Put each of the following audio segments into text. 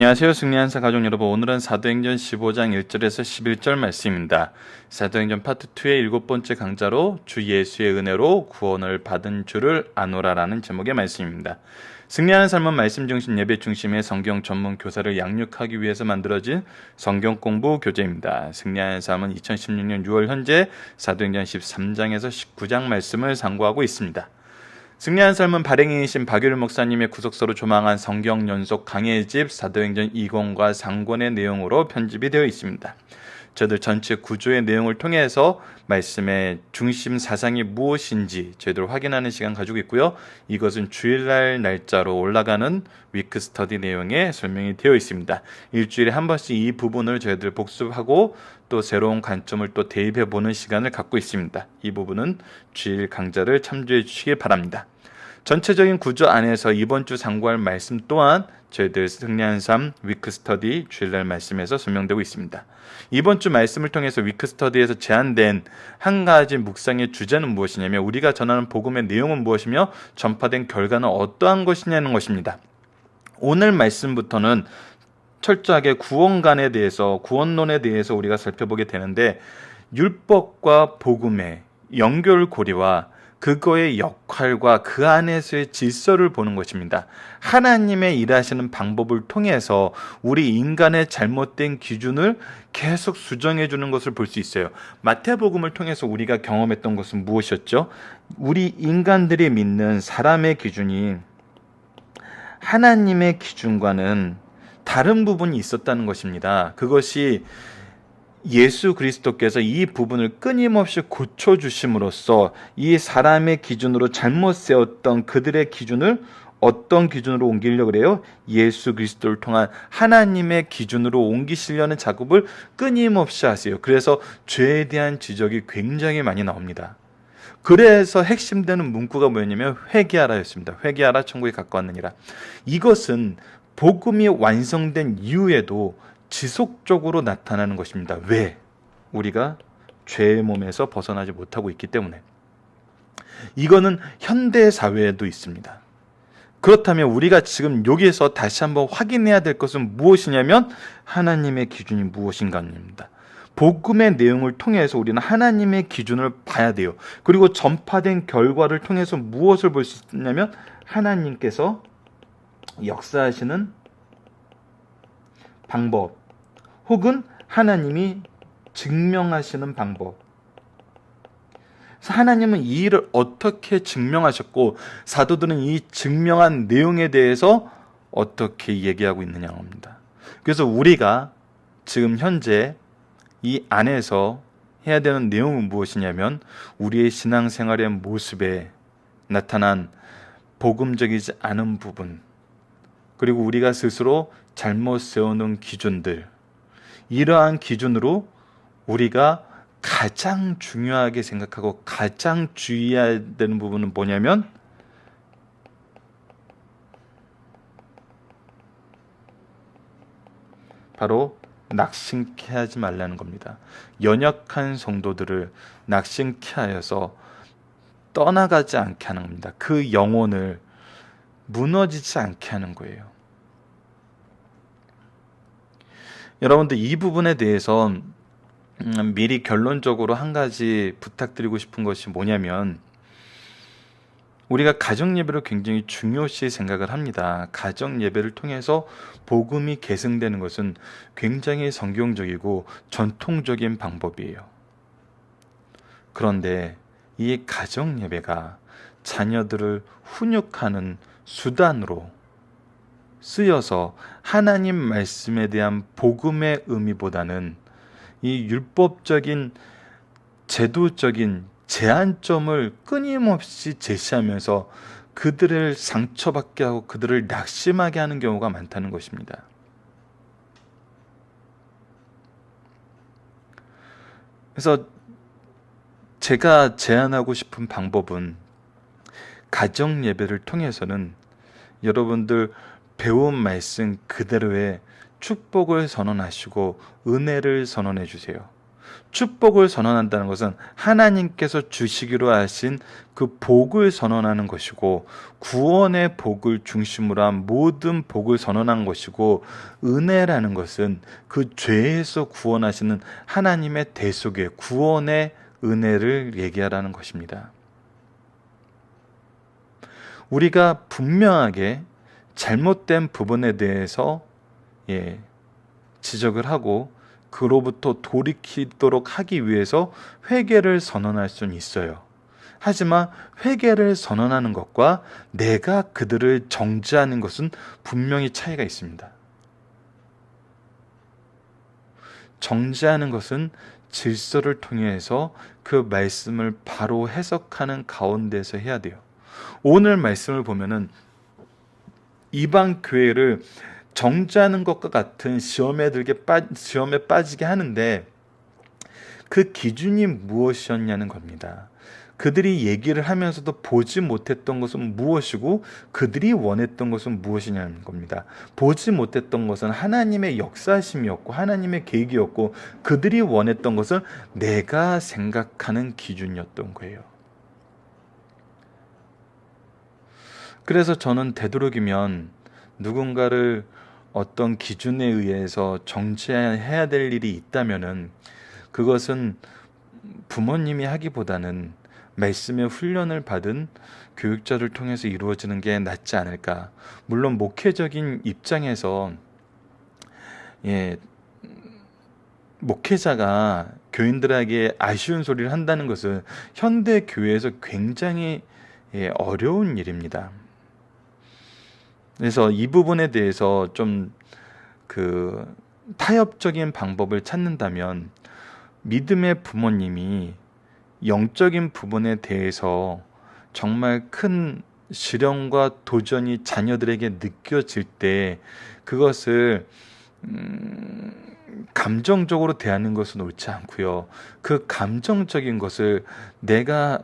안녕하세요. 승리한사 가족 여러분, 오늘은 사도행전 15장 1절에서 11절 말씀입니다. 사도행전 파트 2의 7번째 강좌로 주 예수의 은혜로 구원을 받은 줄을 아노라라는 제목의 말씀입니다. 승리하는 삶은 말씀 중심 예배 중심의 성경 전문 교사를 양육하기 위해서 만들어진 성경 공부 교재입니다. 승리하는 삶은 2016년 6월 현재 사도행전 13장에서 19장 말씀을 상고하고 있습니다. 승리한 삶은 발행인이신 박유일 목사님의 구속서로 조망한 성경 연속 강해의 집 사도행전 2권과 3권의 내용으로 편집이 되어 있습니다. 저희들 전체 구조의 내용을 통해서 말씀의 중심 사상이 무엇인지 저희들 확인하는 시간 가지고 있고요. 이것은 주일날 날짜로 올라가는 위크 스터디 내용에 설명이 되어 있습니다. 일주일에 한 번씩 이 부분을 저희들 복습하고 또 새로운 관점을 또 대입해 보는 시간을 갖고 있습니다. 이 부분은 주일 강좌를 참조해 주시기 바랍니다. 전체적인 구조 안에서 이번 주 상고할 말씀 또한 저희들 승리한 삶 위크 스터디 주일날 말씀에서 설명되고 있습니다. 이번 주 말씀을 통해서 위크 스터디에서 제안된 한 가지 묵상의 주제는 무엇이냐면 우리가 전하는 복음의 내용은 무엇이며 전파된 결과는 어떠한 것이냐는 것입니다. 오늘 말씀부터는 철저하게 구원관에 대해서 구원론에 대해서 우리가 살펴보게 되는데 율법과 복음의 연결고리와 그거의 역할과 그 안에서의 질서를 보는 것입니다. 하나님의 일하시는 방법을 통해서 우리 인간의 잘못된 기준을 계속 수정해 주는 것을 볼 수 있어요. 마태복음을 통해서 우리가 경험했던 것은 무엇이었죠? 우리 인간들이 믿는 사람의 기준이 하나님의 기준과는 다른 부분이 있었다는 것입니다. 그것이 예수 그리스도께서 이 부분을 끊임없이 고쳐주심으로써 이 사람의 기준으로 잘못 세웠던 그들의 기준을 어떤 기준으로 옮기려고 그래요? 예수 그리스도를 통한 하나님의 기준으로 옮기시려는 작업을 끊임없이 하세요. 그래서 죄에 대한 지적이 굉장히 많이 나옵니다. 그래서 핵심되는 문구가 뭐였냐면 회개하라였습니다. 회개하라 천국에 가까웠느니라. 이것은 복음이 완성된 이후에도 지속적으로 나타나는 것입니다. 왜? 우리가 죄의 몸에서 벗어나지 못하고 있기 때문에. 이거는 현대 사회에도 있습니다. 그렇다면 우리가 지금 여기에서 다시 한번 확인해야 될 것은 무엇이냐면 하나님의 기준이 무엇인가입니다. 복음의 내용을 통해서 우리는 하나님의 기준을 봐야 돼요. 그리고 전파된 결과를 통해서 무엇을 볼 수 있냐면 하나님께서 역사하시는 방법 혹은 하나님이 증명하시는 방법. 그래서 하나님은 이 일을 어떻게 증명하셨고 사도들은 이 증명한 내용에 대해서 어떻게 얘기하고 있느냐는 겁니다. 그래서 우리가 지금 현재 이 안에서 해야 되는 내용은 무엇이냐면 우리의 신앙생활의 모습에 나타난 복음적이지 않은 부분, 그리고 우리가 스스로 잘못 세우는 기준들, 이러한 기준으로 우리가 가장 중요하게 생각하고 가장 주의해야 되는 부분은 뭐냐면 바로 낙심케 하지 말라는 겁니다. 연약한 성도들을 낙심케 하여서 떠나가지 않게 하는 겁니다. 그 영혼을 무너지지 않게 하는 거예요. 여러분들 이 부분에 대해서 미리 결론적으로 한 가지 부탁드리고 싶은 것이 뭐냐면 우리가 가정 예배를 굉장히 중요시 생각을 합니다. 가정 예배를 통해서 복음이 계승되는 것은 굉장히 성경적이고 전통적인 방법이에요. 그런데 이 가정 예배가 자녀들을 훈육하는 수단으로 쓰여서 하나님 말씀에 대한 복음의 의미보다는 이 율법적인 제도적인 제한점을 끊임없이 제시하면서 그들을 상처받게 하고 그들을 낙심하게 하는 경우가 많다는 것입니다. 그래서 제가 제안하고 싶은 방법은 가정 예배를 통해서는 여러분들 배운 말씀 그대로의 축복을 선언하시고 은혜를 선언해 주세요. 축복을 선언한다는 것은 하나님께서 주시기로 하신 그 복을 선언하는 것이고, 구원의 복을 중심으로 한 모든 복을 선언한 것이고, 은혜라는 것은 그 죄에서 구원하시는 하나님의 대속의 구원의 은혜를 얘기하라는 것입니다. 우리가 분명하게 잘못된 부분에 대해서 지적을 하고 그로부터 돌이키도록 하기 위해서 회개를 선언할 수는 있어요. 하지만 회개를 선언하는 것과 내가 그들을 정죄하는 것은 분명히 차이가 있습니다. 정죄하는 것은 질서를 통해서 그 말씀을 바로 해석하는 가운데서 해야 돼요. 오늘 말씀을 보면은 이방 교회를 정죄하는 것과 같은 시험에 빠지게 하는데, 그 기준이 무엇이었냐는 겁니다. 그들이 얘기를 하면서도 보지 못했던 것은 무엇이고 그들이 원했던 것은 무엇이냐는 겁니다. 보지 못했던 것은 하나님의 역사심이었고 하나님의 계획이었고, 그들이 원했던 것은 내가 생각하는 기준이었던 거예요. 그래서 저는 되도록이면 누군가를 어떤 기준에 의해서 정죄해야 될 일이 있다면은 그것은 부모님이 하기보다는 말씀의 훈련을 받은 교육자를 통해서 이루어지는 게 낫지 않을까. 물론 목회적인 입장에서 목회자가 교인들에게 아쉬운 소리를 한다는 것은 현대 교회에서 굉장히 어려운 일입니다. 그래서 이 부분에 대해서 좀 타협적인 방법을 찾는다면, 믿음의 부모님이 영적인 부분에 대해서 정말 큰 시련과 도전이 자녀들에게 느껴질 때 그것을 감정적으로 대하는 것은 옳지 않고요. 그 감정적인 것을 내가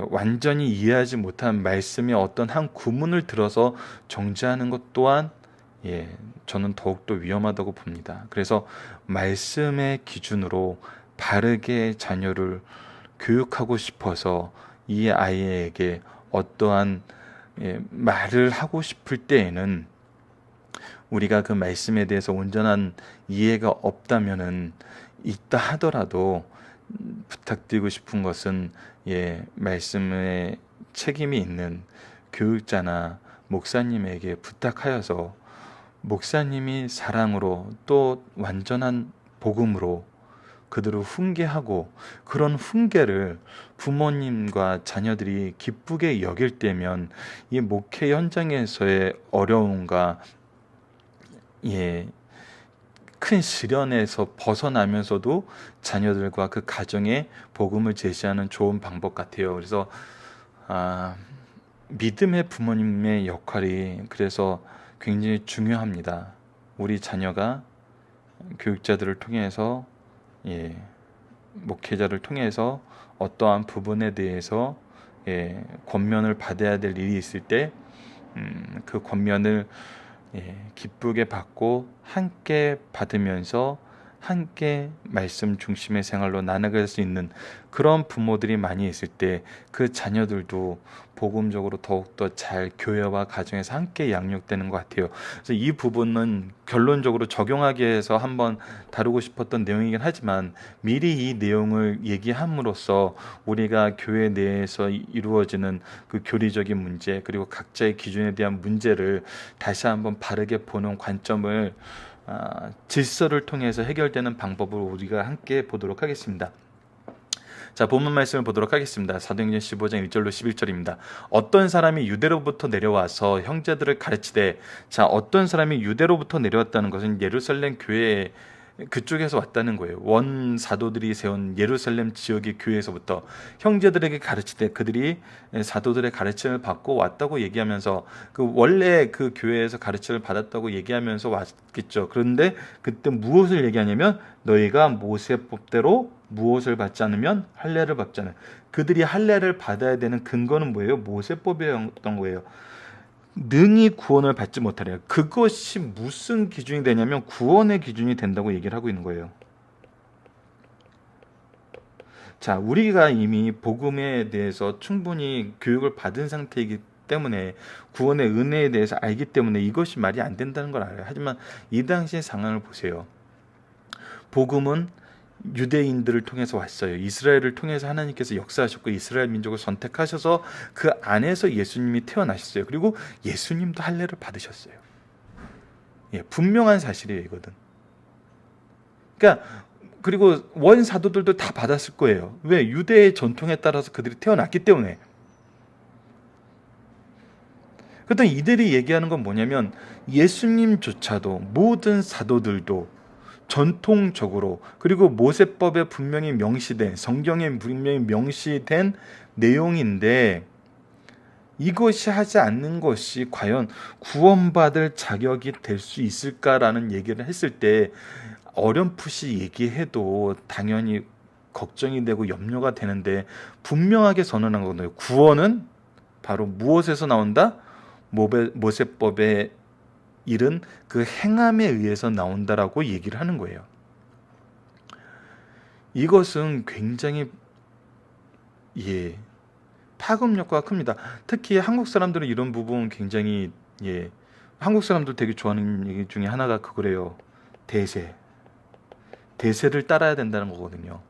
완전히 이해하지 못한 말씀의 어떤 한 구문을 들어서 정죄하는 것 또한 저는 더욱더 위험하다고 봅니다. 그래서 말씀의 기준으로 바르게 자녀를 교육하고 싶어서 이 아이에게 어떠한 말을 하고 싶을 때에는 우리가 그 말씀에 대해서 온전한 이해가 없다면은 있다 하더라도 부탁드리고 싶은 것은 말씀에 책임이 있는 교육자나 목사님에게 부탁하여서 목사님이 사랑으로 또 완전한 복음으로 그들을 훈계하고, 그런 훈계를 부모님과 자녀들이 기쁘게 여길 때면 이 목회 현장에서의 어려움과 큰 시련에서 벗어나면서도 자녀들과 그 가정에 복음을 제시하는 좋은 방법 같아요. 그래서 믿음의 부모님의 역할이 그래서 굉장히 중요합니다. 우리 자녀가 교육자들을 통해서 목회자를 통해서 어떠한 부분에 대해서 권면을 받아야 될 일이 있을 때 그 권면을 기쁘게 받고 함께 받으면서 함께 말씀 중심의 생활로 나아갈 수 있는 그런 부모들이 많이 있을 때 그 자녀들도 복음적으로 더욱더 잘 교회와 가정에서 함께 양육되는 것 같아요. 그래서 이 부분은 결론적으로 적용하기 위해서 한번 다루고 싶었던 내용이긴 하지만, 미리 이 내용을 얘기함으로써 우리가 교회 내에서 이루어지는 그 교리적인 문제, 그리고 각자의 기준에 대한 문제를 다시 한번 바르게 보는 관점을 질서를 통해서 해결되는 방법을 우리가 함께 보도록 하겠습니다. 자, 본문 말씀을 보도록 하겠습니다. 사도행전 15장 1절로 11절입니다. 어떤 사람이 유대로부터 내려와서 형제들을 가르치되, 자, 어떤 사람이 유대로부터 내려왔다는 것은 예루살렘 교회 그쪽에서 왔다는 거예요. 원 사도들이 세운 예루살렘 지역의 교회에서부터 형제들에게 가르치되, 그들이 사도들의 가르침을 받고 왔다고 얘기하면서 원래 그 교회에서 가르침을 받았다고 얘기하면서 왔겠죠. 그런데 그때 무엇을 얘기하냐면, 너희가 모세법대로 무엇을 받지 않으면 할례를 받지 않아요. 그들이 할례를 받아야 되는 근거는 뭐예요? 모세법이었던 거예요. 능히 구원을 받지 못하래요. 그것이 무슨 기준이 되냐면 구원의 기준이 된다고 얘기를 하고 있는 거예요. 자, 우리가 이미 복음에 대해서 충분히 교육을 받은 상태이기 때문에 구원의 은혜에 대해서 알기 때문에 이것이 말이 안 된다는 걸 알아요. 하지만 이 당시의 상황을 보세요. 복음은 유대인들을 통해서 왔어요. 이스라엘을 통해서 하나님께서 역사하셨고 이스라엘 민족을 선택하셔서 그 안에서 예수님이 태어나셨어요. 그리고 예수님도 할례를 받으셨어요. 예, 분명한 사실이에요, 이거든. 그러니까 그리고 원 사도들도 다 받았을 거예요. 왜? 유대의 전통에 따라서 그들이 태어났기 때문에. 그랬더니 이들이 얘기하는 건 뭐냐면 예수님조차도 모든 사도들도 전통적으로 그리고 모세법에 분명히 명시된 성경에 분명히 명시된 내용인데 이것이 하지 않는 것이 과연 구원받을 자격이 될 수 있을까라는 얘기를 했을 때 어렴풋이 얘기해도 당연히 걱정이 되고 염려가 되는데 분명하게 선언한 거거든요. 구원은 바로 무엇에서 나온다? 모세법에 이른 그 행함에 의해서 나온다라고 얘기를 하는 거예요. 이것은 굉장히 파급력과 큽니다. 특히 한국 사람들은 이런 부분 굉장히 한국 사람들 되게 좋아하는 얘기 중에 하나가 그거래요. 대세를 따라야 된다는 거거든요.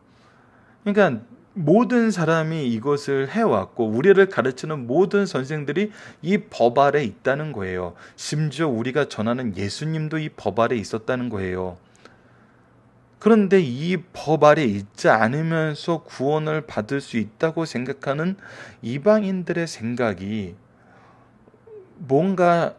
그러니까 모든 사람이 이것을 해왔고 우리를 가르치는 모든 선생들이 이 법 아래 있다는 거예요. 심지어 우리가 전하는 예수님도 이 법 아래 있었다는 거예요. 그런데 이 법 아래 있지 않으면서 구원을 받을 수 있다고 생각하는 이방인들의 생각이 뭔가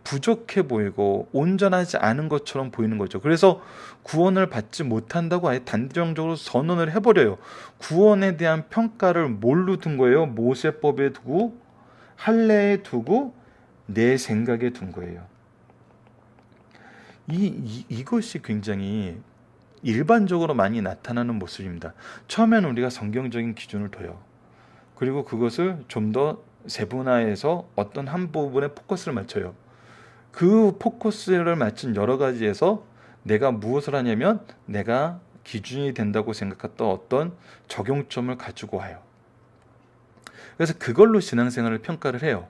부족해 보이고 온전하지 않은 것처럼 보이는 거죠. 그래서 구원을 받지 못한다고 아예 단정적으로 선언을 해버려요. 구원에 대한 평가를 뭘로 둔 거예요? 모세법에 두고 할례에 두고 내 생각에 둔 거예요. 이것이 굉장히 일반적으로 많이 나타나는 모습입니다. 처음에는 우리가 성경적인 기준을 둬요. 그리고 그것을 좀 더 세분화해서 어떤 한 부분에 포커스를 맞춰요. 그 포커스를 맞춘 여러 가지에서 내가 무엇을 하냐면 내가 기준이 된다고 생각했던 어떤 적용점을 가지고 와요. 그래서 그걸로 신앙생활을 평가를 해요.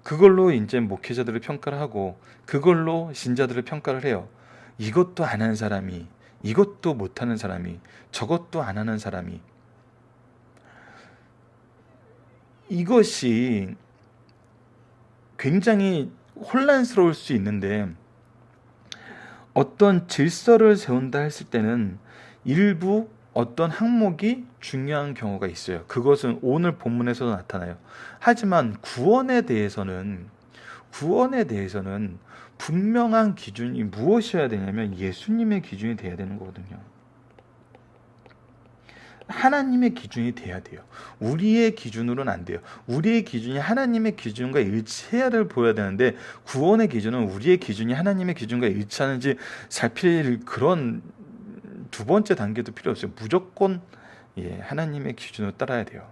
그걸로 이제 목회자들을 평가를 하고 그걸로 신자들을 평가를 해요. 이것도 안 하는 사람이, 이것도 못하는 사람이, 저것도 안 하는 사람이. 이것이 굉장히 혼란스러울 수 있는데 어떤 질서를 세운다 했을 때는 일부 어떤 항목이 중요한 경우가 있어요. 그것은 오늘 본문에서도 나타나요. 하지만 구원에 대해서는 분명한 기준이 무엇이어야 되냐면 예수님의 기준이 돼야 되는 거거든요. 하나님의 기준이 돼야 돼요. 우리의 기준으로는 안 돼요. 우리의 기준이 하나님의 기준과 일치해야를 보여야 되는데 구원의 기준은 우리의 기준이 하나님의 기준과 일치하는지 살필 그런 두 번째 단계도 필요 없어요. 무조건 하나님의 기준을 따라야 돼요.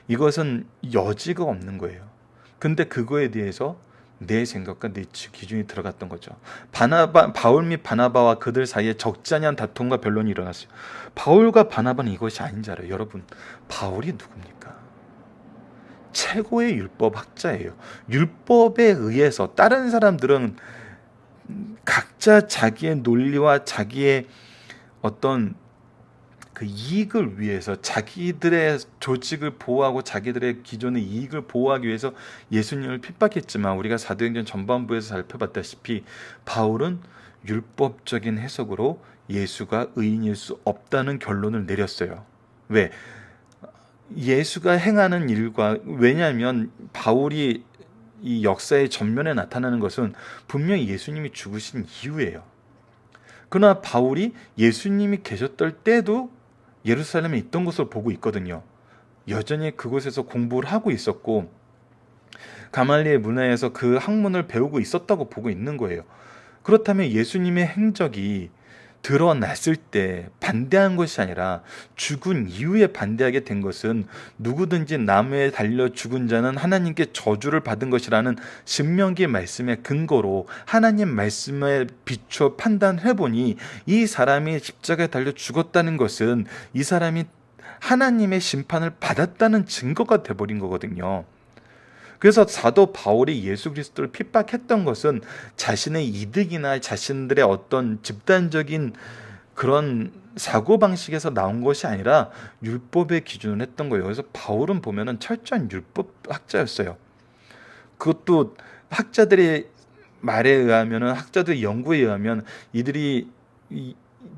이것은 여지가 없는 거예요. 근데 그거에 대해서 내 생각과 내 기준이 들어갔던 거죠. 바울 및 바나바와 그들 사이에 적지 않은 다툼과 변론이 일어났어요. 바울과 바나바는 이것이 아닌지 알아요. 여러분, 바울이 누굽니까? 최고의 율법 학자예요. 율법에 의해서 다른 사람들은 각자 자기의 논리와 자기의 어떤 그 이익을 위해서 자기들의 조직을 보호하고 자기들의 기존의 이익을 보호하기 위해서 예수님을 핍박했지만 우리가 사도행전 전반부에서 살펴봤다시피 바울은 율법적인 해석으로 예수가 의인일 수 없다는 결론을 내렸어요. 왜? 예수가 행하는 일과 왜냐하면 바울이 이 역사의 전면에 나타나는 것은 분명히 예수님이 죽으신 이후예요. 그러나 바울이 예수님이 계셨던 때도 예루살렘에 있던 것을 보고 있거든요. 여전히 그곳에서 공부를 하고 있었고 가말리엘 문화에서 그 학문을 배우고 있었다고 보고 있는 거예요. 그렇다면 예수님의 행적이 드러났을 때 반대한 것이 아니라 죽은 이후에 반대하게 된 것은 누구든지 나무에 달려 죽은 자는 하나님께 저주를 받은 것이라는 신명기 말씀의 근거로 하나님 말씀에 비추어 판단해보니 이 사람이 십자가에 달려 죽었다는 것은 이 사람이 하나님의 심판을 받았다는 증거가 돼버린 거거든요. 그래서 사도 바울이 예수 그리스도를 핍박했던 것은 자신의 이득이나 자신들의 어떤 집단적인 그런 사고방식에서 나온 것이 아니라 율법의 기준을 했던 거예요. 그래서 바울은 보면은 철저한 율법학자였어요. 그것도 학자들의 말에 의하면은, 학자들의 연구에 의하면 이들이 이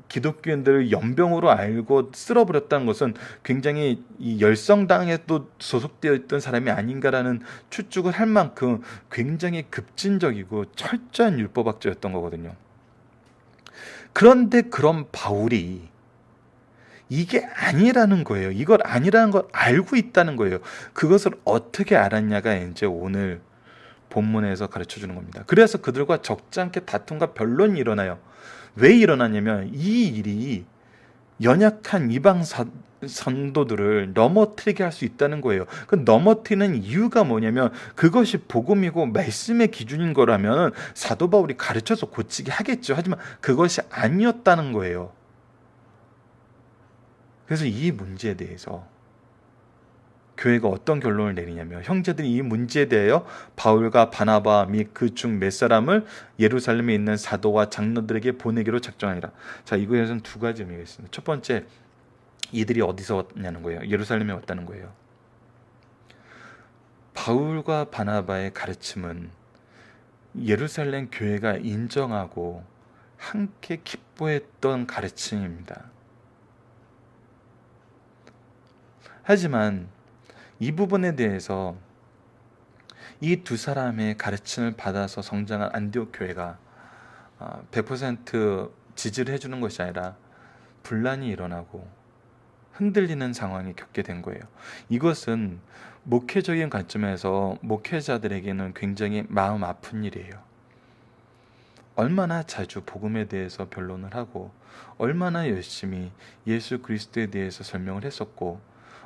기독교인들을 연병으로 알고 쓸어버렸다는 것은 굉장히 이 열성당에도 소속되어 있던 사람이 아닌가라는 추측을 할 만큼 굉장히 급진적이고 철저한 율법학자였던 거거든요. 그런데 그런 바울이 이게 아니라는 거예요. 이걸 아니라는 걸 알고 있다는 거예요. 그것을 어떻게 알았냐가 이제 오늘 본문에서 가르쳐 주는 겁니다. 그래서 그들과 적지 않게 다툼과 변론이 일어나요. 왜 일어나냐면 이 일이 연약한 이방 선도들을 넘어뜨리게 할 수 있다는 거예요. 그 넘어뜨리는 이유가 뭐냐면 그것이 복음이고 말씀의 기준인 거라면 사도 바울이 가르쳐서 고치게 하겠죠. 하지만 그것이 아니었다는 거예요. 그래서 이 문제에 대해서 교회가 어떤 결론을 내리냐면, 형제들이 이 문제에 대하여 바울과 바나바 및 그 중 몇 사람을 예루살렘에 있는 사도와 장로들에게 보내기로 작정하니라. 자, 이거에서는 두 가지 의미가 있습니다. 첫 번째, 이들이 어디서 왔냐는 거예요. 예루살렘에 왔다는 거예요. 바울과 바나바의 가르침은 예루살렘 교회가 인정하고 함께 기뻐했던 가르침입니다. 하지만 이 부분에 대해서 이 두 사람의 가르침을 받아서 성장한 안디옥 교회가 100% 지지를 해주는 것이 아니라 분란이 일어나고 흔들리는 상황이 겪게 된 거예요. 이것은 목회적인 관점에서 목회자들에게는 굉장히 마음 아픈 일이에요. 얼마나 자주 복음에 대해서 변론을 하고 얼마나 열심히 예수 그리스도에 대해서 설명을 했었고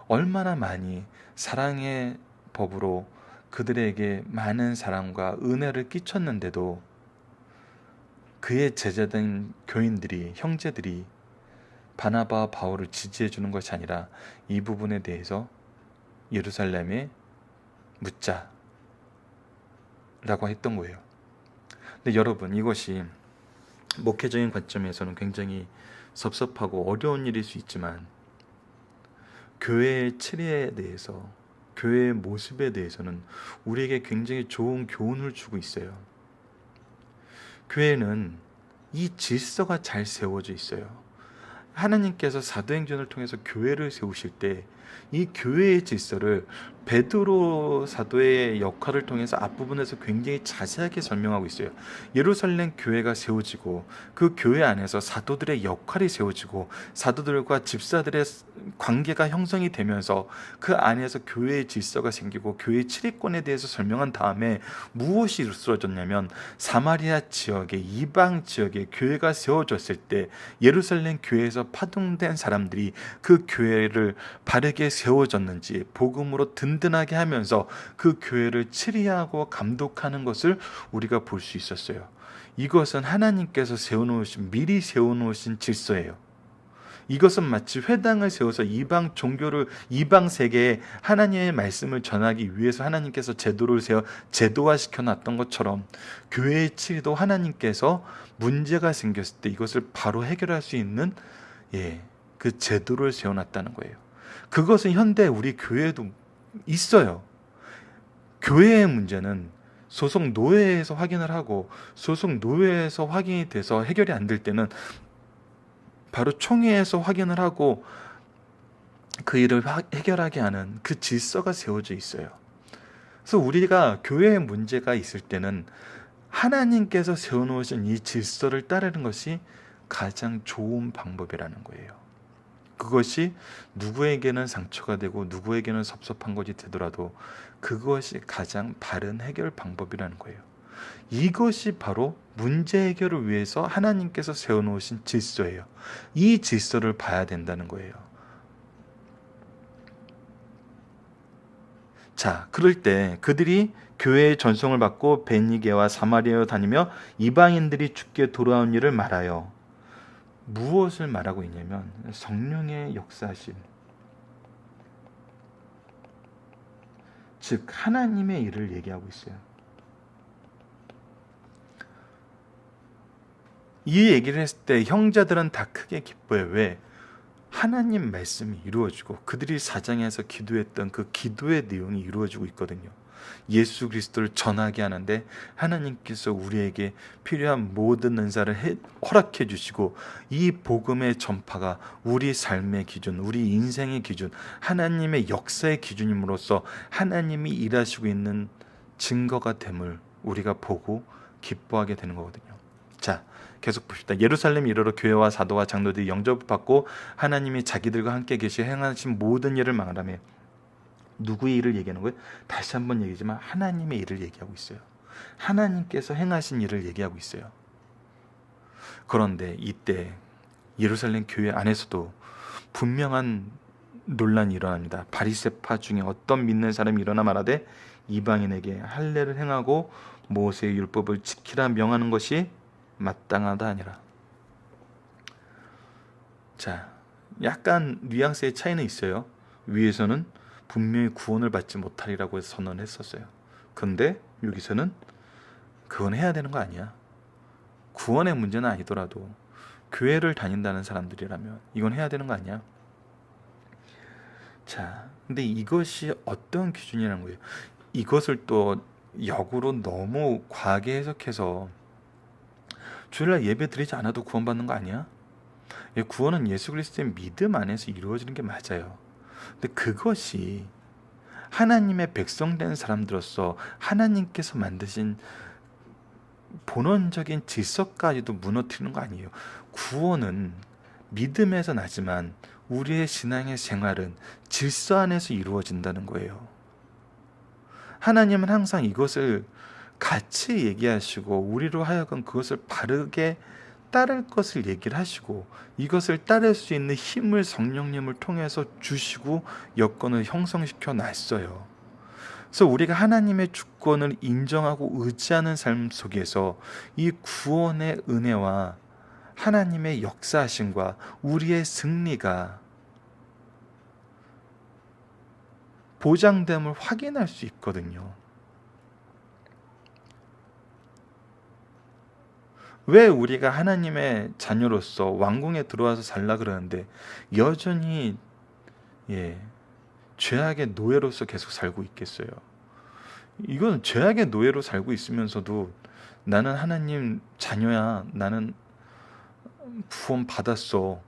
얼마나 많이 사랑의 법으로 그들에게 많은 사랑과 은혜를 끼쳤는데도 그의 제자된 교인들이, 형제들이 바나바와 바울을 지지해 주는 것이 아니라 이 부분에 대해서 예루살렘에 묻자 라고 했던 거예요. 근데 여러분, 이것이 목회적인 관점에서는 굉장히 섭섭하고 어려운 일일 수 있지만 교회의 체리에 대해서, 교회의 모습에 대해서는 우리에게 굉장히 좋은 교훈을 주고 있어요. 교회는 이 질서가 잘 세워져 있어요. 하나님께서 사도행전을 통해서 교회를 세우실 때 이 교회의 질서를 베드로 사도의 역할을 통해서 앞부분에서 굉장히 자세하게 설명하고 있어요. 예루살렘 교회가 세워지고 그 교회 안에서 사도들의 역할이 세워지고 사도들과 집사들의 관계가 형성이 되면서 그 안에서 교회의 질서가 생기고 교회의 치리권에 대해서 설명한 다음에 무엇이 이루어졌냐면 사마리아 지역의 이방 지역에 교회가 세워졌을 때 예루살렘 교회에서 파송된 사람들이 그 교회를 바르게 세워졌는지 복음으로 든든하게 하면서 그 교회를 치리하고 감독하는 것을 우리가 볼 수 있었어요. 이것은 하나님께서 세워놓으신, 미리 세워놓으신 질서예요. 이것은 마치 회당을 세워서 이방 종교를, 이방 세계에 하나님의 말씀을 전하기 위해서 하나님께서 제도를 세워 제도화시켜 놨던 것처럼 교회의 치리도 하나님께서 문제가 생겼을 때 이것을 바로 해결할 수 있는 그 제도를 세워놨다는 거예요. 그것은 현대 우리 교회에도 있어요. 교회의 문제는 소속 노회에서 확인을 하고 소속 노회에서 확인이 돼서 해결이 안 될 때는 바로 총회에서 확인을 하고 그 일을 해결하게 하는 그 질서가 세워져 있어요. 그래서 우리가 교회에 문제가 있을 때는 하나님께서 세워놓으신 이 질서를 따르는 것이 가장 좋은 방법이라는 거예요. 그것이 누구에게는 상처가 되고 누구에게는 섭섭한 것이 되더라도 그것이 가장 바른 해결 방법이라는 거예요. 이것이 바로 문제 해결을 위해서 하나님께서 세워놓으신 질서예요. 이 질서를 봐야 된다는 거예요. 자, 그럴 때 그들이 교회의 전송을 받고 베니게와 사마리아로 다니며 이방인들이 주께 돌아온 일을 말하여, 무엇을 말하고 있냐면 성령의 역사하심, 즉 하나님의 일을 얘기하고 있어요. 이 얘기를 했을 때 형제들은 다 크게 기뻐해요. 왜? 하나님 말씀이 이루어지고 그들이 사장에서 기도했던 그 기도의 내용이 이루어지고 있거든요. 예수 그리스도를 전하게 하는데 하나님께서 우리에게 필요한 모든 은사를 허락해 주시고, 이 복음의 전파가 우리 삶의 기준, 우리 인생의 기준, 하나님의 역사의 기준임으로써 하나님이 일하시고 있는 증거가 됨을 우리가 보고 기뻐하게 되는 거거든요. 자, 계속 봅시다. 예루살렘 이르러 교회와 사도와 장로들이 영접을 받고 하나님이 자기들과 함께 계시 행하신 모든 일을 말하며, 누구의 일을 얘기하는 거예요? 다시 한번 얘기지만 하나님의 일을 얘기하고 있어요. 하나님께서 행하신 일을 얘기하고 있어요. 그런데 이때 예루살렘 교회 안에서도 분명한 논란이 일어납니다. 바리새파 중에 어떤 믿는 사람이 일어나 말하되 이방인에게 할례를 행하고 모세의 율법을 지키라 명하는 것이 마땅하다 아니라. 자, 약간 뉘앙스의 차이는 있어요. 위에서는 분명히 구원을 받지 못하리라고 해서 선언했었어요. 근데 여기서는 그건 해야 되는 거 아니야. 구원의 문제는 아니더라도 교회를 다닌다는 사람들이라면 이건 해야 되는 거 아니야. 자, 근데 이것이 어떤 기준이라는 거예요. 이것을 또 역으로 너무 과하게 해석해서 주일날 예배 드리지 않아도 구원받는 거 아니야? 구원은 예수 그리스도의 믿음 안에서 이루어지는 게 맞아요. 근데 그것이 하나님의 백성된 사람들로서 하나님께서 만드신 본원적인 질서까지도 무너뜨리는 거 아니에요. 구원은 믿음에서 나지만 우리의 신앙의 생활은 질서 안에서 이루어진다는 거예요. 하나님은 항상 이것을 같이 얘기하시고 우리로 하여금 그것을 바르게 따를 것을 얘기를 하시고, 이것을 따를 수 있는 힘을 성령님을 통해서 주시고 여건을 형성시켜 놨어요. 그래서 우리가 하나님의 주권을 인정하고 의지하는 삶 속에서 이 구원의 은혜와 하나님의 역사하심과 우리의 승리가 보장됨을 확인할 수 있거든요. 왜 우리가 하나님의 자녀로서 왕궁에 들어와서 살라 그러는데 여전히 죄악의 노예로서 계속 살고 있겠어요? 이건 죄악의 노예로 살고 있으면서도 나는 하나님 자녀야, 나는 구원 받았어,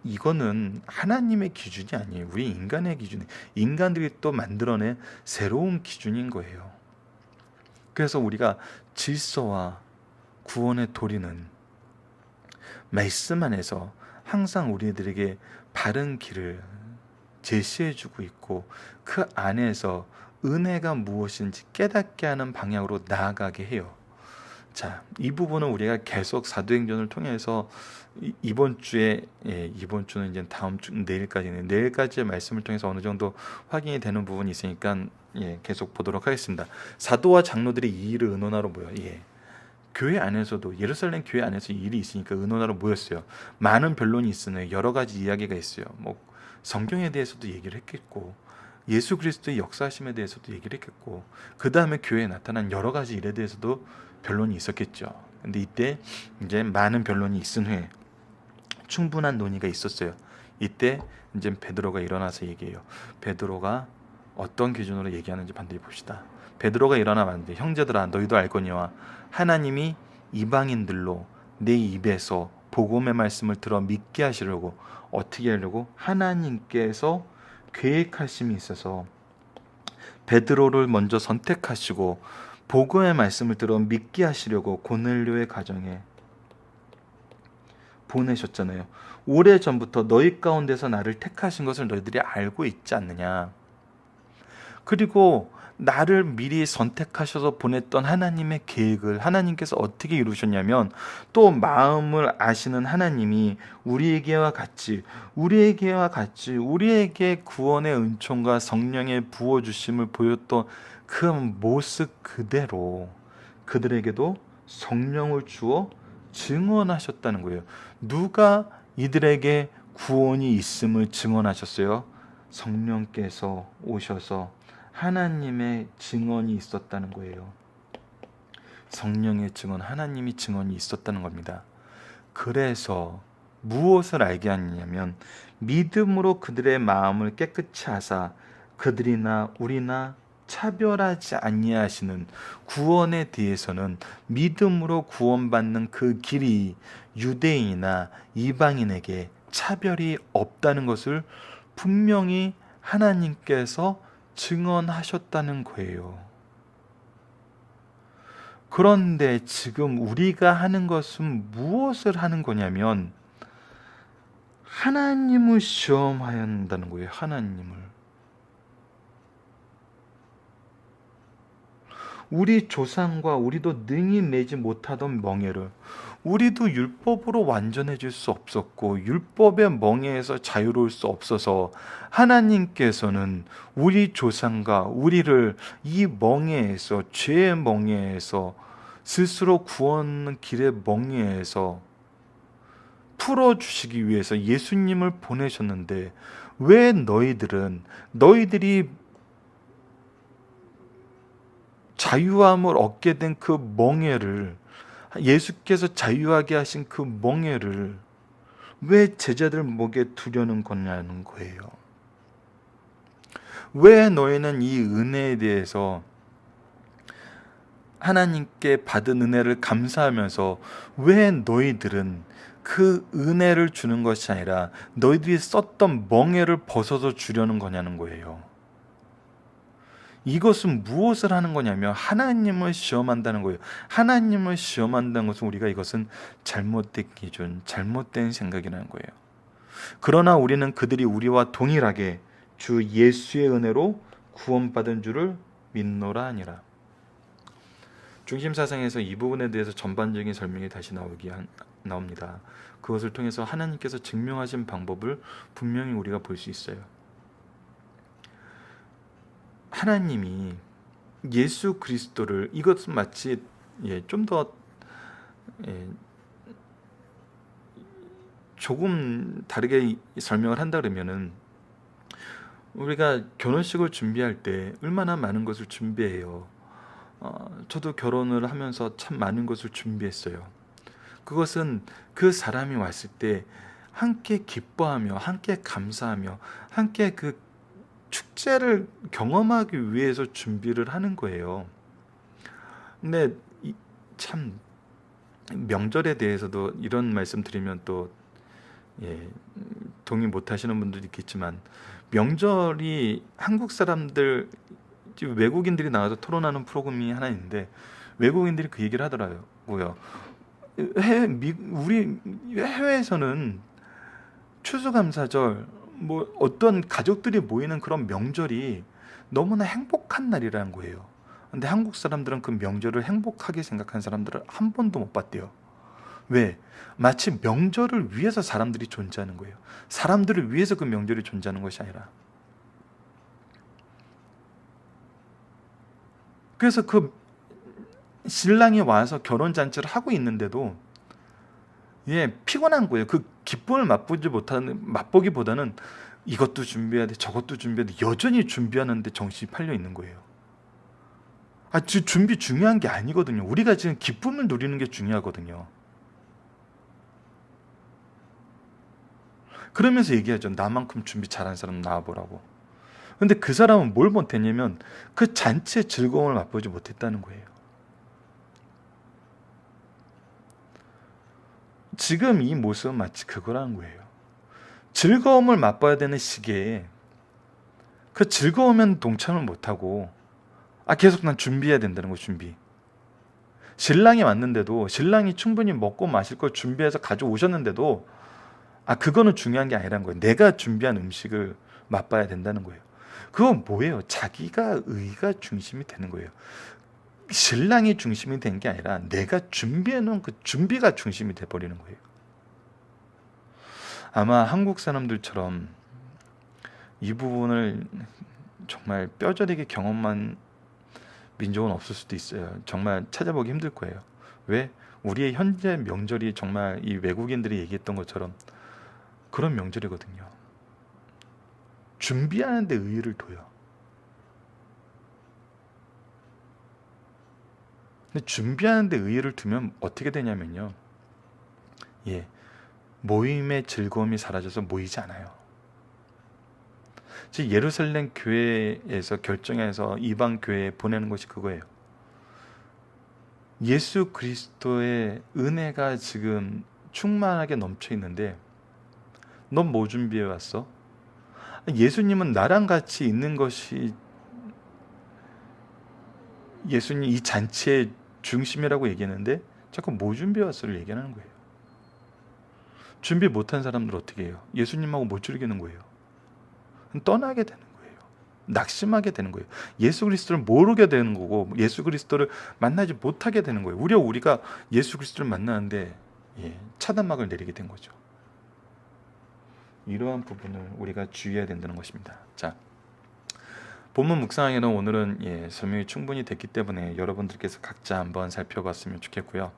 이거는 하나님의 기준이 아니에요. 우리 인간의 기준이, 인간들이 또 만들어낸 새로운 기준인 거예요. 그래서 우리가 질서와 구원의 도리는 말씀 안에서 항상 우리들에게 바른 길을 제시해주고 있고, 그 안에서 은혜가 무엇인지 깨닫게 하는 방향으로 나아가게 해요. 자, 이 부분은 우리가 계속 사도행전을 통해서 이번 주에, 이번 주는 이제 다음 주 내일까지의 말씀을 통해서 어느 정도 확인이 되는 부분이 있으니까 계속 보도록 하겠습니다. 사도와 장로들이 이 일을 의논하러 모여. 교회 안에서도, 예루살렘 교회 안에서 이 일이 있으니까 의논하러 모였어요. 많은 변론이 있으네. 여러 가지 이야기가 있어요. 성경에 대해서도 얘기를 했겠고, 예수 그리스도의 역사하심에 대해서도 얘기를 했겠고, 그 다음에 교회에 나타난 여러 가지 일에 대해서도 변론이 있었겠죠. 근데 이때 이제 많은 변론이 있은 후에 충분한 논의가 있었어요. 이때 이제 베드로가 일어나서 얘기해요. 베드로가 어떤 기준으로 얘기하는지 반드시 봅시다. 베드로가 일어나 말하는데, 형제들아 너희도 알거니와 하나님이 이방인들로 내 입에서 복음의 말씀을 들어 믿게 하시려고, 어떻게 하려고? 하나님께서 계획하심이 있어서 베드로를 먼저 선택하시고 복음의 말씀을 들어 믿게 하시려고 고넬료의 가정에 보내셨잖아요. 오래전부터 너희 가운데서 나를 택하신 것을 너희들이 알고 있지 않느냐. 그리고 나를 미리 선택하셔서 보냈던 하나님의 계획을 하나님께서 어떻게 이루셨냐면, 또 마음을 아시는 하나님이 우리에게 구원의 은총과 성령의 부어주심을 보였던 그 모습 그대로 그들에게도 성령을 주어 증언하셨다는 거예요. 누가 이들에게 구원이 있음을 증언하셨어요? 성령께서 오셔서 하나님의 증언이 있었다는 거예요. 성령의 증언, 하나님이 증언이 있었다는 겁니다. 그래서 무엇을 알게 하느냐면, 믿음으로 그들의 마음을 깨끗이 하사 그들이나 우리나 차별하지 아니하시는 구원에 대해서는 믿음으로 구원받는 그 길이 유대인이나 이방인에게 차별이 없다는 것을 분명히 하나님께서 증언하셨다는 거예요. 그런데 지금 우리가 하는 것은 무엇을 하는 거냐면, 하나님을 시험해야 한다는 거예요. 하나님을. 우리 조상과 우리도 능히 매지 못하던 멍에를, 우리도 율법으로 완전해질 수 없었고 율법의 멍에에서 자유로울 수 없어서 하나님께서는 우리 조상과 우리를 이 멍에에서, 죄의 멍에에서, 스스로 구원 길의 멍에에서 풀어주시기 위해서 예수님을 보내셨는데, 왜 너희들이 자유함을 얻게 된 그 멍에를, 예수께서 자유하게 하신 그 멍에를 왜 제자들 목에 두려는 거냐는 거예요. 왜 너희는 이 은혜에 대해서, 하나님께 받은 은혜를 감사하면서 왜 너희들은 그 은혜를 주는 것이 아니라 너희들이 썼던 멍에를 벗어서 주려는 거냐는 거예요. 이것은 무엇을 하는 거냐면 하나님을 시험한다는 거예요. 하나님을 시험한다는 것은 우리가 이것은 잘못된 기준, 잘못된 생각이라는 거예요. 그러나 우리는 그들이 우리와 동일하게 주 예수의 은혜로 구원받은 줄을 믿노라 하니라. 중심사상에서 이 부분에 대해서 전반적인 설명이 다시 나옵니다. 그것을 통해서 하나님께서 증명하신 방법을 분명히 우리가 볼 수 있어요. 하나님이 예수 그리스도를, 이것은 마치 좀 더 조금 다르게 설명을 한다 그러면은, 우리가 결혼식을 준비할 때 얼마나 많은 것을 준비해요. 저도 결혼을 하면서 참 많은 것을 준비했어요. 그것은 그 사람이 왔을 때 함께 기뻐하며 함께 감사하며 함께 그 축제를 경험하기 위해서 준비를 하는 거예요. 근데 참 명절에 대해서도 이런 말씀 드리면 또 동의 못 하시는 분들도 있겠지만, 명절이 한국 사람들, 외국인들이 나와서 토론하는 프로그램이 하나 있는데 외국인들이 그 얘기를 하더라고요. 우리 해외에서는 추수감사절, 어떤 가족들이 모이는 그런 명절이 너무나 행복한 날이라는 거예요. 근데 한국 사람들은 그 명절을 행복하게 생각한 사람들을 한 번도 못 봤대요. 왜? 마치 명절을 위해서 사람들이 존재하는 거예요. 사람들을 위해서 그 명절이 존재하는 것이 아니라. 그래서 그 신랑이 와서 결혼잔치를 하고 있는데도 피곤한 거예요. 그 기쁨을 맛보기보다는 이것도 준비해야 돼, 저것도 준비해야 돼, 여전히 준비하는데 정신이 팔려 있는 거예요. 준비 중요한 게 아니거든요. 우리가 지금 기쁨을 누리는 게 중요하거든요. 그러면서 얘기하죠. 나만큼 준비 잘한 사람 나와보라고. 근데 그 사람은 뭘 못했냐면 그 잔치의 즐거움을 맛보지 못했다는 거예요. 지금 이 모습은 마치 그거라는 거예요. 즐거움을 맛봐야 되는 시기에 그 즐거우면 동참을 못하고 계속 난 준비해야 된다는 거. 준비. 신랑이 왔는데도, 신랑이 충분히 먹고 마실 걸 준비해서 가져오셨는데도 그거는 중요한 게 아니라는 거예요. 내가 준비한 음식을 맛봐야 된다는 거예요. 그건 뭐예요? 자기가 의가 중심이 되는 거예요. 신랑이 중심이 된 게 아니라 내가 준비해 놓은 그 준비가 중심이 돼 버리는 거예요. 아마 한국 사람들처럼 이 부분을 정말 뼈저리게 경험한 민족은 없을 수도 있어요. 정말 찾아보기 힘들 거예요. 왜? 우리의 현재 명절이 정말 이 외국인들이 얘기했던 것처럼 그런 명절이거든요. 준비하는 데 의의를 둬요. 근데 준비하는 데 의의를 두면 어떻게 되냐면요. 모임의 즐거움이 사라져서 모이지 않아요. 즉 예루살렘 교회에서 결정해서 이방 교회에 보내는 것이 그거예요. 예수 그리스도의 은혜가 지금 충만하게 넘쳐 있는데 넌 뭐 준비해 왔어? 예수님은 나랑 같이 있는 것이 예수님 이 잔치의 중심이라고 얘기했는데 자꾸 뭐 준비해 왔어를 얘기하는 거예요. 준비 못한 사람들 어떻게 해요? 예수님하고 못 즐기는 거예요. 떠나게 되는 거예요. 낙심하게 되는 거예요. 예수 그리스도를 모르게 되는 거고 예수 그리스도를 만나지 못하게 되는 거예요. 우리가 예수 그리스도를 만나는데 차단막을 내리게 된 거죠. 이러한 부분을 우리가 주의해야 된다는 것입니다. 자, 본문 묵상에는 오늘은 설명이 충분히 됐기 때문에 여러분들께서 각자 한번 살펴봤으면 좋겠고요.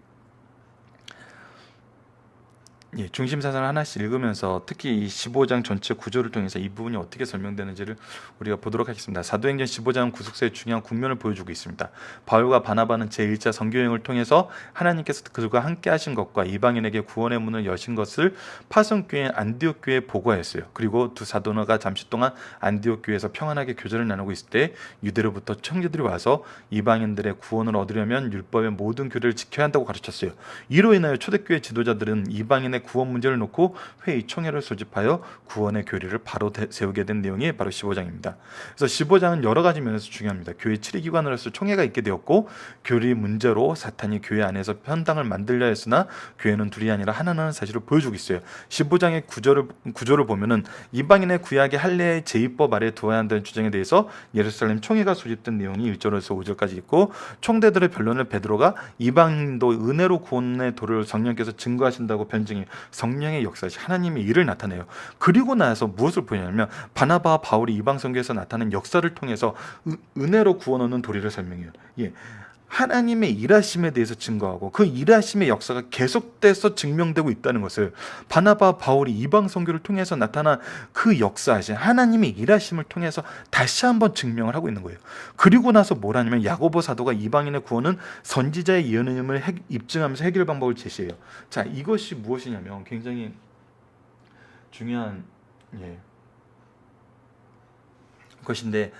중심 사상을 하나씩 읽으면서 특히 이 15장 전체 구조를 통해서 이 부분이 어떻게 설명되는지를 우리가 보도록 하겠습니다. 사도행전 15장은 구속사의 중요한 국면을 보여주고 있습니다. 바울과 바나바는 제1차 선교여행을 통해서 하나님께서 그들과 함께 하신 것과 이방인에게 구원의 문을 여신 것을 파송교회인 안디옥 교회에 보고하였어요. 그리고 두 사도가 잠시 동안 안디옥 교회에서 평안하게 교제를 나누고 있을 때 유대로부터 청지들이 와서 이방인들의 구원을 얻으려면 율법의 모든 규례를 지켜야 한다고 가르쳤어요. 이로 인하여 초대교회 지도자들은 이방인의 구원 문제를 놓고 회의 총회를 소집하여 구원의 교리를 바로 세우게 된 내용이 바로 15장입니다. 그래서 15장은 여러 가지 면에서 중요합니다. 교회 7위기관으로서 총회가 있게 되었고 교리 문제로 사탄이 교회 안에서 편당을 만들려 했으나 교회는 둘이 아니라 하나라는 사실을 보여주고 있어요. 15장의 구조를 보면은 이방인의 구약의 할례의 제의법 아래 두어야 한다는 주장에 대해서 예루살렘 총회가 소집된 내용이 1절에서 5절까지 있고 총대들의 변론을 베드로가 이방인도 은혜로 구원의 도를 성령께서 증거하신다고 변증해 성령의 역사시 하나님의 일을 나타내요. 그리고 나서 무엇을 보냐면 바나바와 바울이 이방 선교에서 나타난 역사를 통해서 은혜로 구원 얻는 도리를 설명해요. 하나님의 일하심에 대해서 증거하고 그 일하심의 역사가 계속돼서 증명되고 있다는 것을 바나바와 바울이 이방 선교를 통해서 나타난 그 역사하신 하나님의 일하심을 통해서 다시 한번 증명을 하고 있는 거예요. 그리고 나서 뭐라냐면 야고보 사도가 이방인의 구원은 선지자의 예언임을 입증하면서 해결 방법을 제시해요. 자, 이것이 무엇이냐면 굉장히 중요한 것인데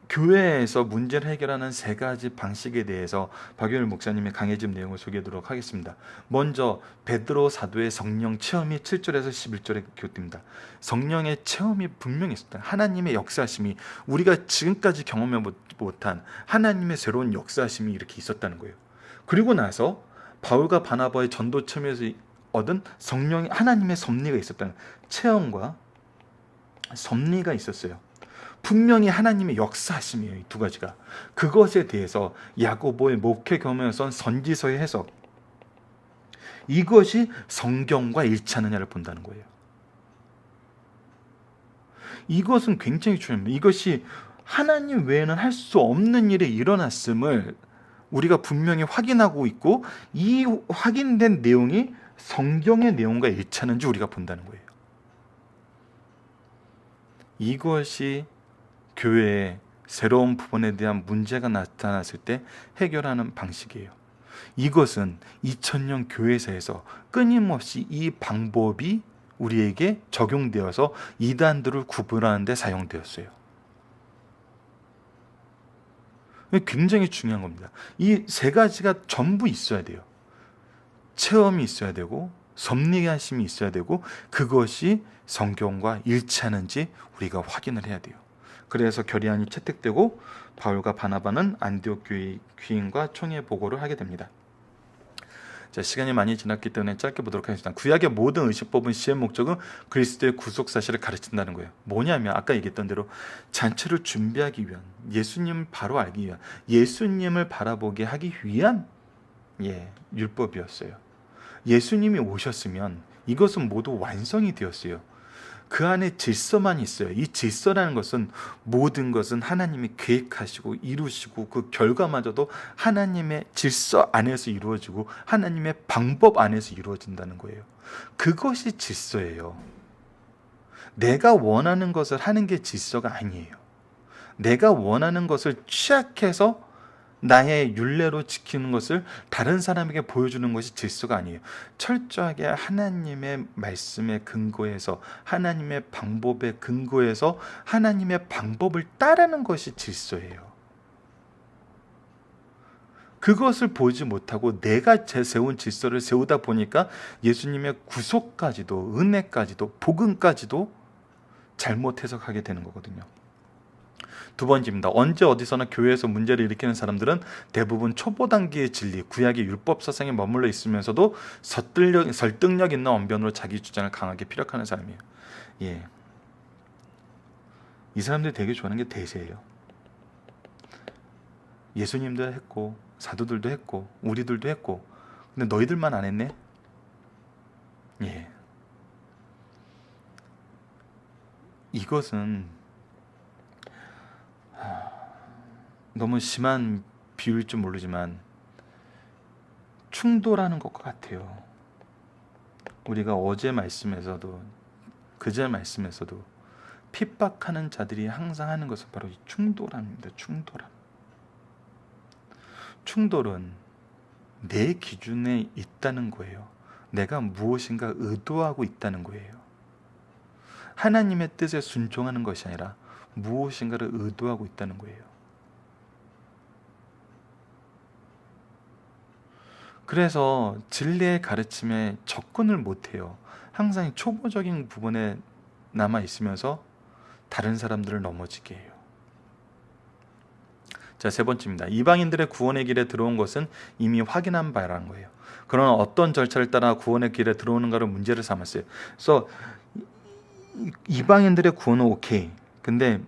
교회에서 문제를 해결하는 세 가지 방식에 대해서 박윤일 목사님의 강해짐 내용을 소개하도록 하겠습니다. 먼저 베드로 사도의 성령 체험이 7절에서 11절에 기록됩니다. 성령의 체험이 분명히 있었다. 하나님의 역사하심이 우리가 지금까지 경험해 못한 하나님의 새로운 역사하심이 이렇게 있었다는 거예요. 그리고 나서 바울과 바나바의 전도 체험에서 얻은 성령의 하나님의 섭리가 있었다는 체험과 섭리가 있었어요. 분명히 하나님의 역사하심이에요. 이 두 가지가. 그것에 대해서 야고보의 목회 경험에 선 선지서의 해석, 이것이 성경과 일치하느냐를 본다는 거예요. 이것은 굉장히 중요합니다. 이것이 하나님 외에는 할 수 없는 일이 일어났음을 우리가 분명히 확인하고 있고 이 확인된 내용이 성경의 내용과 일치하는지 우리가 본다는 거예요. 이것이 교회의 새로운 부분에 대한 문제가 나타났을 때 해결하는 방식이에요. 이것은 2000년 교회사에서 끊임없이 이 방법이 우리에게 적용되어서 이단들을 구분하는 데 사용되었어요. 굉장히 중요한 겁니다. 이 세 가지가 전부 있어야 돼요. 체험이 있어야 되고 섭리하심이 있어야 되고 그것이 성경과 일치하는지 우리가 확인을 해야 돼요. 그래서 결의안이 채택되고 바울과 바나바는 안디옥 교회 귀인과 총회 보고를 하게 됩니다. 자, 시간이 많이 지났기 때문에 짧게 보도록 하겠습니다. 구약의 모든 의식법은 시의 목적은 그리스도의 구속 사실을 가르친다는 거예요. 뭐냐면 아까 얘기했던 대로 잔치를 준비하기 위한, 예수님을 바로 알기 위한, 예수님을 바라보게 하기 위한 율법이었어요. 예수님이 오셨으면 이것은 모두 완성이 되었어요. 그 안에 질서만 있어요. 이 질서라는 것은 모든 것은 하나님이 계획하시고 이루시고 그 결과마저도 하나님의 질서 안에서 이루어지고 하나님의 방법 안에서 이루어진다는 거예요. 그것이 질서예요. 내가 원하는 것을 하는 게 질서가 아니에요. 내가 원하는 것을 취약해서 나의 율례로 지키는 것을 다른 사람에게 보여주는 것이 질서가 아니에요. 철저하게 하나님의 말씀에 근거해서, 하나님의 방법에 근거해서 하나님의 방법을 따르는 것이 질서예요. 그것을 보지 못하고 내가 세운 질서를 세우다 보니까 예수님의 구속까지도, 은혜까지도, 복음까지도 잘못 해석하게 되는 거거든요. 두 번째입니다. 언제 어디서나 교회에서 문제를 일으키는 사람들은 대부분 초보 단계의 진리, 구약의 율법 사상에 머물러 있으면서도 설득력 있는 언변으로 자기 주장을 강하게 피력하는 사람이에요. 이 사람들이 되게 좋아하는 게 대세예요. 예수님도 했고 사도들도 했고 우리들도 했고 근데 너희들만 안 했네? 이것은 너무 심한 비유일지 모르지만 충돌하는 것과 같아요. 우리가 어제 말씀에서도 그제 말씀에서도 핍박하는 자들이 항상 하는 것은 바로 이 충돌함입니다. 충돌은 내 기준에 있다는 거예요. 내가 무엇인가 의도하고 있다는 거예요. 하나님의 뜻에 순종하는 것이 아니라 무엇인가를 의도하고 있다는 거예요. 그래서 진리의 가르침에 접근을 못해요. 항상 초보적인 부분에 남아 있으면서 다른 사람들을 넘어지게 해요. 자, 세 번째입니다. 이방인들의 구원의 길에 들어온 것은 이미 확인한 바라는 거예요. 그러나 어떤 절차를 따라 구원의 길에 들어오는가를 문제를 삼았어요. 그래서 이방인들의 구원은 오케이. 근데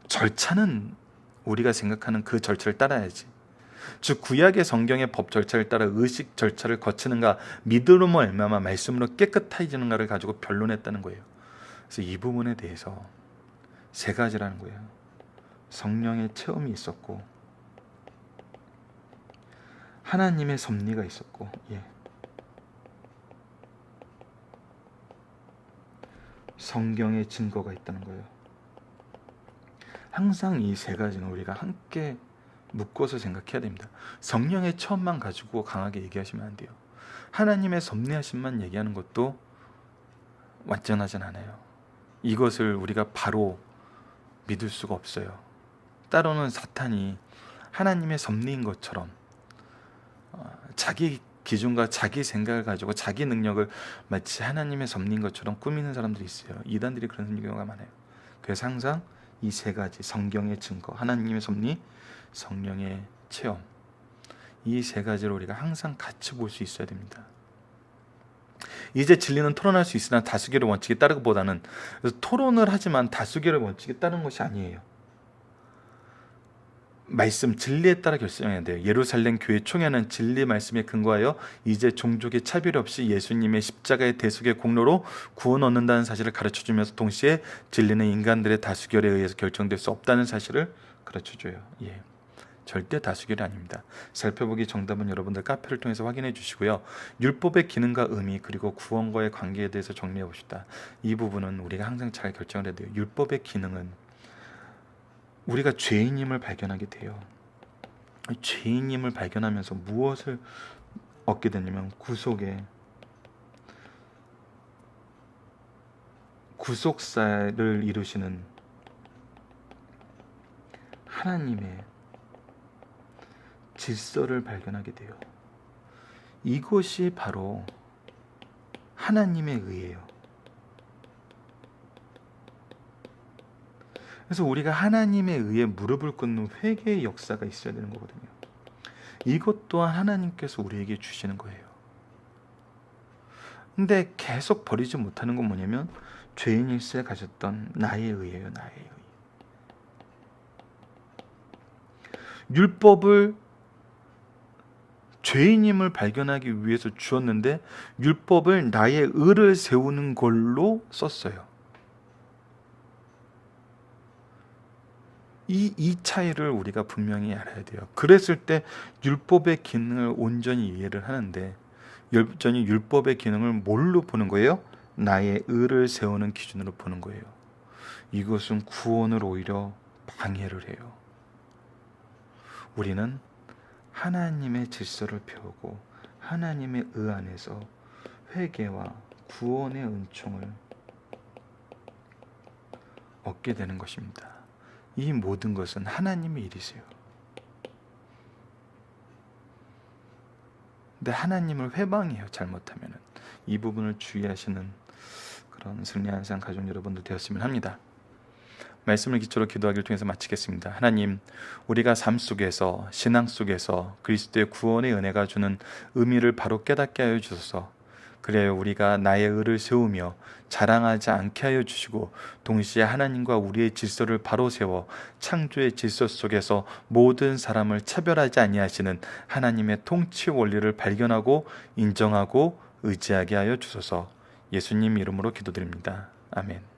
절차는 우리가 생각하는 그 절차를 따라야지. 즉 구약의 성경의 법 절차를 따라 의식 절차를 거치는가, 믿음으로 말미암아 말씀으로 깨끗해지는가를 가지고 변론했다는 거예요. 그래서 이 부분에 대해서 세 가지라는 거예요. 성령의 체험이 있었고, 하나님의 섭리가 있었고, 성경의 증거가 있다는 거예요. 항상 이 세 가지는 우리가 함께 묶어서 생각해야 됩니다. 성령의 체험만 가지고 강하게 얘기하시면 안 돼요. 하나님의 섭리하심만 얘기하는 것도 완전하진 않아요. 이것을 우리가 바로 믿을 수가 없어요. 때로는 사탄이 하나님의 섭리인 것처럼 자기 기준과 자기 생각을 가지고 자기 능력을 마치 하나님의 섭리인 것처럼 꾸미는 사람들이 있어요. 이단들이 그런 경우가 많아요. 그래서 항상 이 세 가지, 성경의 증거, 하나님의 섭리, 성령의 체험, 이 세 가지를 우리가 항상 같이 볼 수 있어야 됩니다. 이제 진리는 토론할 수 있으나 다수결의 원칙에 따르기보다는, 그래서 토론을 하지만 다수결의 원칙에 따르는 것이 아니에요. 말씀 진리에 따라 결정해야 돼요. 예루살렘 교회 총회는 진리 말씀에 근거하여 이제 종족의 차별 없이 예수님의 십자가의 대속의 공로로 구원 얻는다는 사실을 가르쳐주면서 동시에 진리는 인간들의 다수결에 의해서 결정될 수 없다는 사실을 가르쳐줘요. 절대 다수결이 아닙니다. 살펴보기 정답은 여러분들 카페를 통해서 확인해 주시고요. 율법의 기능과 의미, 그리고 구원과의 관계에 대해서 정리해 봅시다. 이 부분은 우리가 항상 잘 결정을 해야 돼요. 율법의 기능은 우리가 죄인임을 발견하게 돼요. 죄인임을 발견하면서 무엇을 얻게 되냐면 구속사를 이루시는 하나님의 질서를 발견하게 돼요. 이것이 바로 하나님의 의예요. 그래서 우리가 하나님의 의에 무릎을 꿇는 회개의 역사가 있어야 되는 거거든요. 이것 또한 하나님께서 우리에게 주시는 거예요. 근데 계속 버리지 못하는 건 뭐냐면 죄인일세 가졌던 나의 의예요. 나의 의. 율법을 죄인임을 발견하기 위해서 주었는데 율법을 나의 의를 세우는 걸로 썼어요. 이 차이를 우리가 분명히 알아야 돼요. 그랬을 때 율법의 기능을 온전히 이해를 하는데 여전히 율법의 기능을 뭘로 보는 거예요? 나의 의를 세우는 기준으로 보는 거예요. 이것은 구원을 오히려 방해를 해요. 우리는 하나님의 질서를 배우고 하나님의 의 안에서 회개와 구원의 은총을 얻게 되는 것입니다. 이 모든 것은 하나님의 일이세요. 근데 하나님을 회방해요. 잘못하면 이 부분을 주의하시는 그런 승리한 삶 가족 여러분들 되었으면 합니다. 말씀을 기초로 기도하기를 통해서 마치겠습니다. 하나님, 우리가 삶 속에서 신앙 속에서 그리스도의 구원의 은혜가 주는 의미를 바로 깨닫게 하여 주소서. 그래요, 우리가 나의 의를 세우며 자랑하지 않게 하여 주시고 동시에 하나님과 우리의 질서를 바로 세워 창조의 질서 속에서 모든 사람을 차별하지 아니하시는 하나님의 통치 원리를 발견하고 인정하고 의지하게 하여 주소서. 예수님 이름으로 기도드립니다. 아멘.